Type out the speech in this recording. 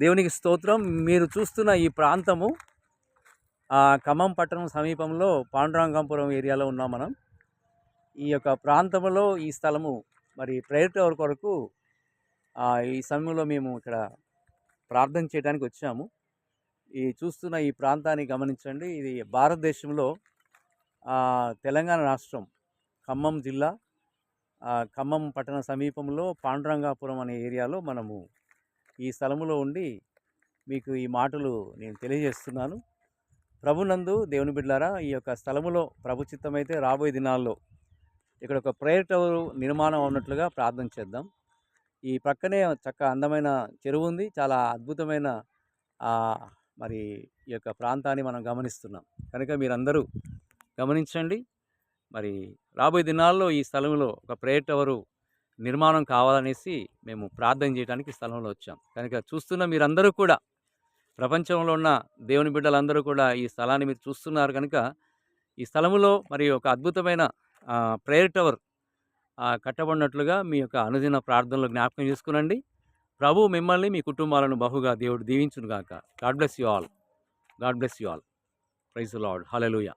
దేవునికి స్తోత్రం. మీరు చూస్తున్న ఈ ప్రాంతము ఖమ్మం పట్టణం సమీపంలో పాండురంగాపురం ఏరియాలో ఉన్నాం మనం. ఈ యొక్క ప్రాంతంలో ఈ స్థలము మరి ప్రేయర్ టవర్ కొరకు ఈ సమయంలో మేము ఇక్కడ ప్రార్థన చేయడానికి వచ్చాము. ఈ చూస్తున్న ఈ ప్రాంతాన్ని గమనించండి. ఇది భారతదేశంలో తెలంగాణ రాష్ట్రం ఖమ్మం జిల్లా ఖమ్మం పట్టణ సమీపంలో పాండురంగాపురం అనే ఏరియాలో మనము ఈ స్థలములో ఉండి మీకు ఈ మాటలు నేను తెలియజేస్తున్నాను. ప్రభునందు దేవుని బిడ్డలారా, ఈ యొక్క స్థలములో ప్రభు చిత్తమైతే రాబోయే దినాల్లో ఇక్కడ ఒక ప్రేయర్ టవర్ నిర్మాణం ఉన్నట్లుగా ప్రార్థన చేద్దాం. ఈ ప్రక్కనే అందమైన చెరువు ఉంది. చాలా అద్భుతమైన మరి ఈ యొక్క ప్రాంతాన్ని మనం గమనిస్తున్నాం. కనుక మీరందరూ గమనించండి. మరి రాబోయే దినాల్లో ఈ స్థలంలో ఒక ప్రేయర్ టవరు నిర్మాణం కావాలనేసి మేము ప్రార్థన చేయడానికి స్థలంలో వచ్చాం. కనుక చూస్తున్న మీరందరూ కూడా, ప్రపంచంలో ఉన్న దేవుని బిడ్డలందరూ కూడా ఈ స్థలాన్ని మీరు చూస్తున్నారు. కనుక ఈ స్థలములో మరి ఒక అద్భుతమైన ప్రేయర్ టవర్ కట్టబడినట్లుగా మీ యొక్క అనుదిన ప్రార్థనలో జ్ఞాపకం చేసుకునండి. ప్రభు మిమ్మల్ని, మీ కుటుంబాలను బహుగా దేవుడు దీవించును గాక. God bless you all. God bless you all. Praise the Lord. Hallelujah.